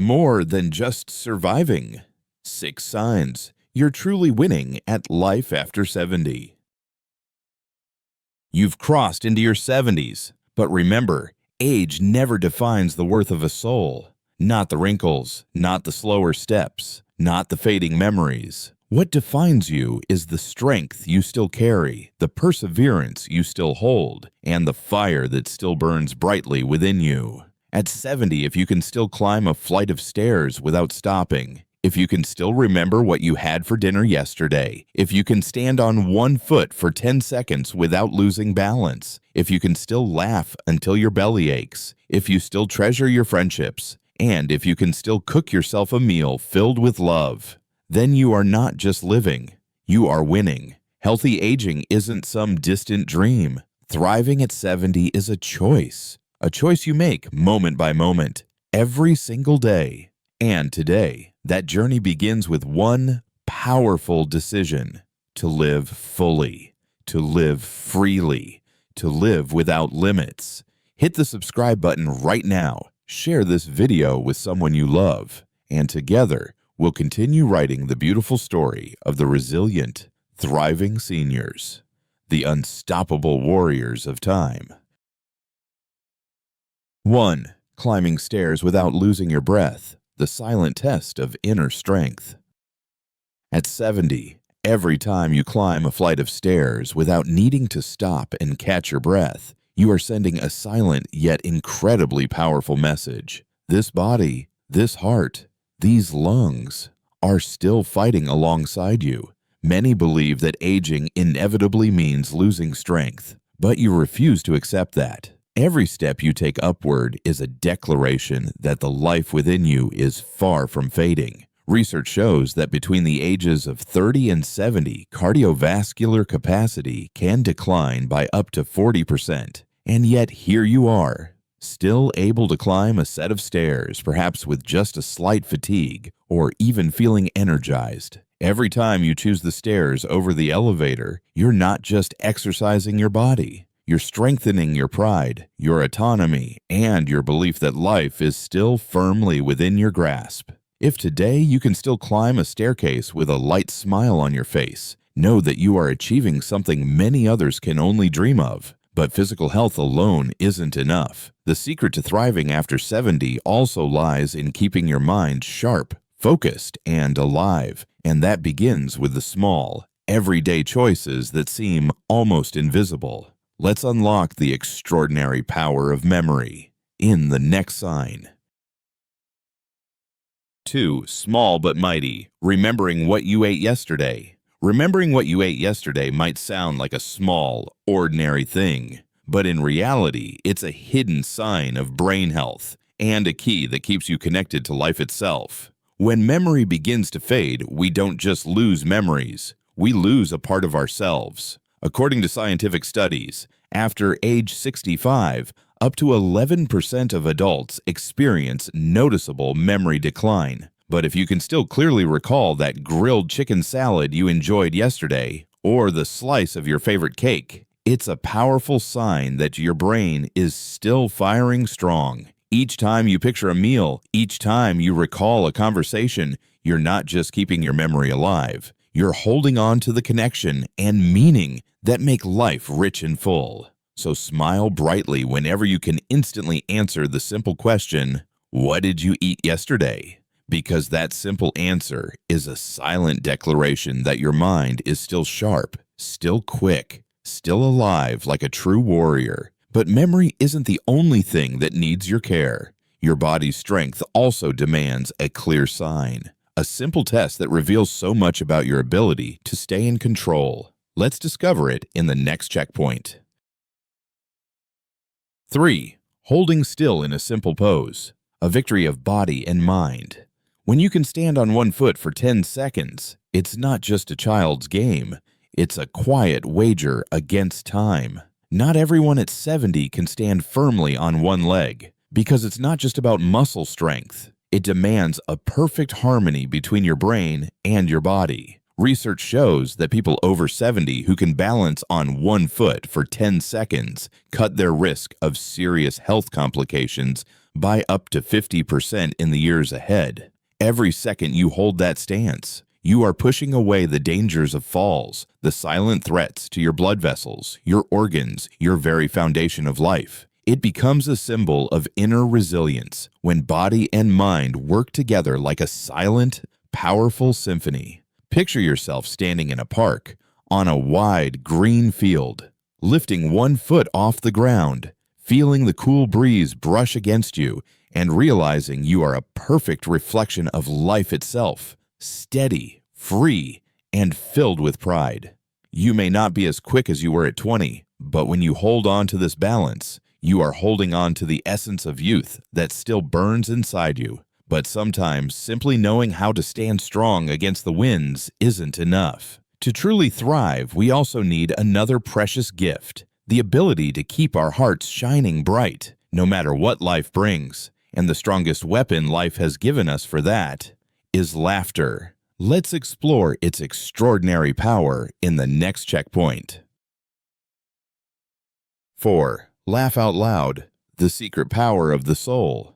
more than just surviving. 6 signs you're truly winning at life after 70. You've crossed into your 70s, but remember, age never defines the worth of a soul. Not the wrinkles, not the slower steps, not the fading memories. What defines you is the strength you still carry, the perseverance you still hold, and the fire that still burns brightly within you. At 70, if you can still climb a flight of stairs without stopping, if you can still remember what you had for dinner yesterday, if you can stand on one foot for 10 seconds without losing balance, if you can still laugh until your belly aches, if you still treasure your friendships, and if you can still cook yourself a meal filled with love, then you are not just living, you are winning. Healthy aging isn't some distant dream. Thriving at 70 is a choice you make moment by moment, every single day. And today, that journey begins with one powerful decision: to live fully, to live freely, to live without limits. Hit the subscribe button right now, share this video with someone you love, and together we'll continue writing the beautiful story of the resilient, thriving seniors, the unstoppable warriors of time. 1. Climbing stairs without losing your breath. The silent test of inner strength. At 70, every time you climb a flight of stairs without needing to stop and catch your breath, you are sending a silent yet incredibly powerful message. This body, this heart, these lungs are still fighting alongside you. Many believe that aging inevitably means losing strength, but you refuse to accept that. Every step you take upward is a declaration that the life within you is far from fading. Research shows that between the ages of 30 and 70, cardiovascular capacity can decline by up to 40%. And yet here you are, still able to climb a set of stairs, perhaps with just a slight fatigue, or even feeling energized. Every time you choose the stairs over the elevator, you're not just exercising your body. You're strengthening your pride, your autonomy, and your belief that life is still firmly within your grasp. If today you can still climb a staircase with a light smile on your face, know that you are achieving something many others can only dream of. But physical health alone isn't enough. The secret to thriving after 70 also lies in keeping your mind sharp, focused, and alive. And that begins with the small, everyday choices that seem almost invisible. Let's unlock the extraordinary power of memory in the next sign. 2. Small but mighty. Remembering what you ate yesterday. Remembering what you ate yesterday might sound like a small, ordinary thing, but in reality, it's a hidden sign of brain health and a key that keeps you connected to life itself. When memory begins to fade, we don't just lose memories, we lose a part of ourselves. According to scientific studies, after age 65, up to 11% of adults experience noticeable memory decline. But if you can still clearly recall that grilled chicken salad you enjoyed yesterday, or the slice of your favorite cake, it's a powerful sign that your brain is still firing strong. Each time you picture a meal, each time you recall a conversation, you're not just keeping your memory alive. You're holding on to the connection and meaning that make life rich and full. So smile brightly whenever you can instantly answer the simple question, "What did you eat yesterday?" Because that simple answer is a silent declaration that your mind is still sharp, still quick, still alive like a true warrior. But memory isn't the only thing that needs your care. Your body's strength also demands a clear sign, a simple test that reveals so much about your ability to stay in control. Let's discover it in the next checkpoint. 3. Holding still in a simple pose, a victory of body and mind. When you can stand on one foot for 10 seconds, it's not just a child's game, it's a quiet wager against time. Not everyone at 70 can stand firmly on one leg, because it's not just about muscle strength. It demands a perfect harmony between your brain and your body. Research shows that people over 70 who can balance on one foot for 10 seconds cut their risk of serious health complications by up to 50% in the years ahead. Every second you hold that stance, you are pushing away the dangers of falls, the silent threats to your blood vessels, your organs, your very foundation of life. It becomes a symbol of inner resilience when body and mind work together like a silent, powerful symphony. Picture yourself standing in a park, on a wide green field, lifting one foot off the ground, feeling the cool breeze brush against you, and realizing you are a perfect reflection of life itself, steady, free, and filled with pride. You may not be as quick as you were at 20, but when you hold on to this balance, you are holding on to the essence of youth that still burns inside you. But sometimes simply knowing how to stand strong against the winds isn't enough. To truly thrive, we also need another precious gift, the ability to keep our hearts shining bright, no matter what life brings. And the strongest weapon life has given us for that is laughter. Let's explore its extraordinary power in the next checkpoint. 4. Laugh out loud, the secret power of the soul.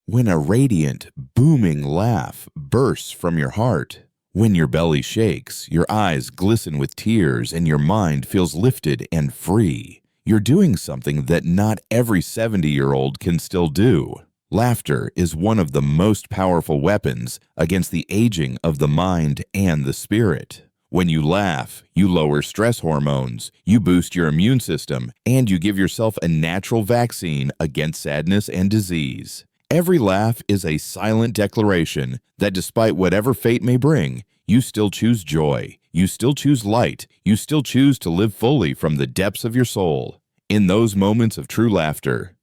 When a radiant, booming laugh bursts from your heart, when your belly shakes, your eyes glisten with tears, and your mind feels lifted and free, you're doing something that not every 70-year-old can still do. Laughter is one of the most powerful weapons against the aging of the mind and the spirit. When you laugh, you lower stress hormones, you boost your immune system, and you give yourself a natural vaccine against sadness and disease. Every laugh is a silent declaration that despite whatever fate may bring, you still choose joy, you still choose light, you still choose to live fully from the depths of your soul. In those moments of true laughter,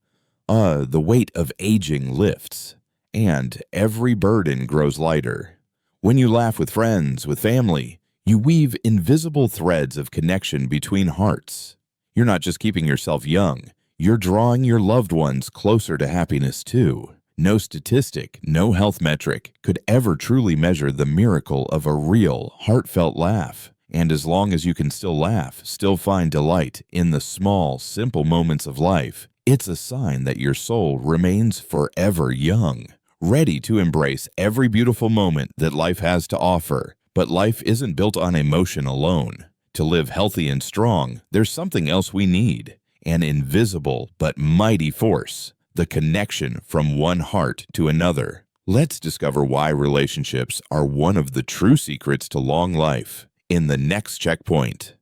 the weight of aging lifts, and every burden grows lighter. When you laugh with friends, with family, you weave invisible threads of connection between hearts. You're not just keeping yourself young, you're drawing your loved ones closer to happiness too. No statistic, no health metric could ever truly measure the miracle of a real, heartfelt laugh. And as long as you can still laugh, still find delight in the small, simple moments of life, it's a sign that your soul remains forever young, ready to embrace every beautiful moment that life has to offer. But life isn't built on emotion alone. To live healthy and strong, there's something else we need. An invisible but mighty force, the connection from one heart to another. Let's discover why relationships are one of the true secrets to long life in the next checkpoint.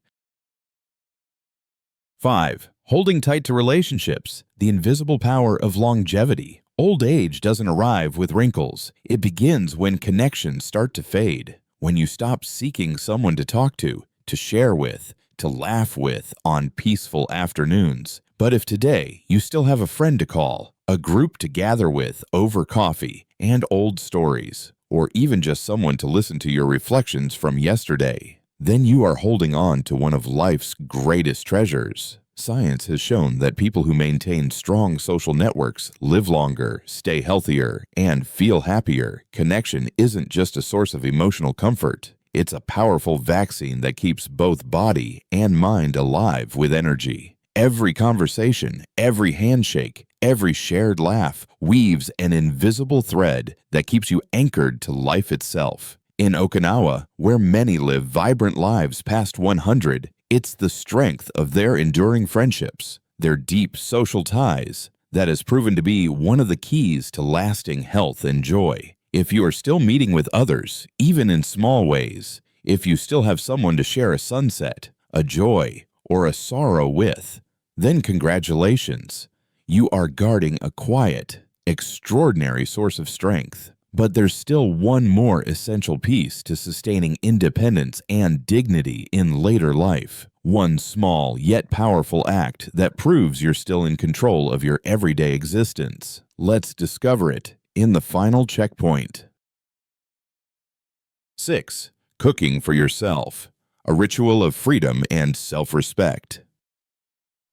5. Holding tight to relationships, the invisible power of longevity. Old age doesn't arrive with wrinkles. It begins when connections start to fade, when you stop seeking someone to talk to share with, to laugh with on peaceful afternoons. But if today you still have a friend to call, a group to gather with over coffee and old stories, or even just someone to listen to your reflections from yesterday, then you are holding on to one of life's greatest treasures. Science has shown that people who maintain strong social networks live longer, stay healthier, and feel happier. Connection isn't just a source of emotional comfort. It's a powerful vaccine that keeps both body and mind alive with energy. Every conversation, every handshake, every shared laugh weaves an invisible thread that keeps you anchored to life itself. In Okinawa, where many live vibrant lives past 100, it's the strength of their enduring friendships, their deep social ties, that has proven to be one of the keys to lasting health and joy. If you are still meeting with others, even in small ways, if you still have someone to share a sunset, a joy, or a sorrow with, then congratulations. You are guarding a quiet, extraordinary source of strength. But there's still one more essential piece to sustaining independence and dignity in later life. One small yet powerful act that proves you're still in control of your everyday existence. Let's discover it in the final checkpoint. 6. Cooking for yourself, a ritual of freedom and self-respect.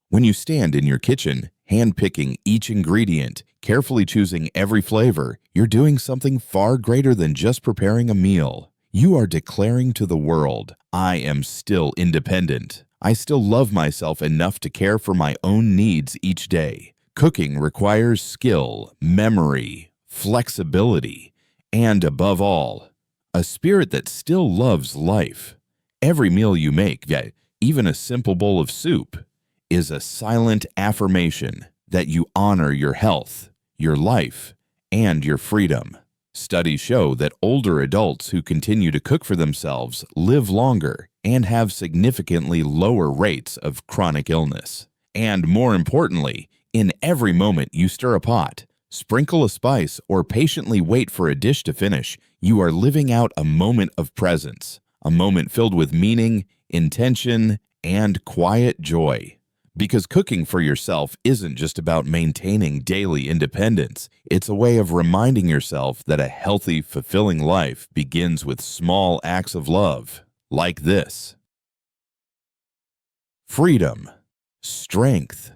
When you stand in your kitchen, hand-picking each ingredient, carefully choosing every flavor, you're doing something far greater than just preparing a meal. You are declaring to the world, I am still independent. I still love myself enough to care for my own needs each day. Cooking requires skill, memory, flexibility, and above all, a spirit that still loves life. Every meal you make, even a simple bowl of soup, is a silent affirmation that you honor your health, your life, and your freedom. Studies show that older adults who continue to cook for themselves live longer and have significantly lower rates of chronic illness. And more importantly, in every moment you stir a pot, sprinkle a spice, or patiently wait for a dish to finish, you are living out a moment of presence, a moment filled with meaning, intention, and quiet joy. Because cooking for yourself isn't just about maintaining daily independence. It's a way of reminding yourself that a healthy, fulfilling life begins with small acts of love, like this. Freedom, strength,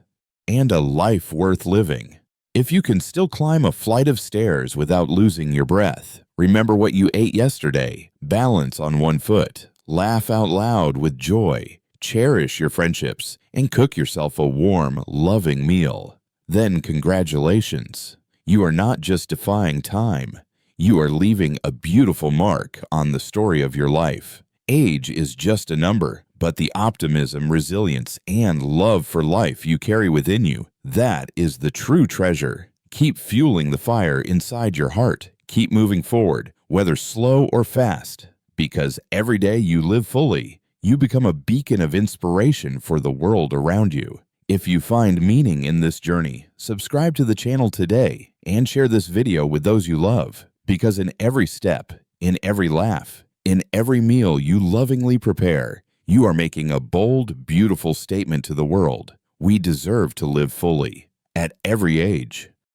and a life worth living. If you can still climb a flight of stairs without losing your breath, remember what you ate yesterday, balance on one foot, laugh out loud with joy, cherish your friendships, and cook yourself a warm, loving meal. Then congratulations. You are not just defying time. You are leaving a beautiful mark on the story of your life. Age is just a number, but the optimism, resilience, and love for life you carry within you, that is the true treasure. Keep fueling the fire inside your heart. Keep moving forward, whether slow or fast, because every day you live fully, you become a beacon of inspiration for the world around you. If you find meaning in this journey, subscribe to the channel today and share this video with those you love, because in every step, in every laugh, in every meal you lovingly prepare, you are making a bold, beautiful statement to the world. We deserve to live fully, at every age.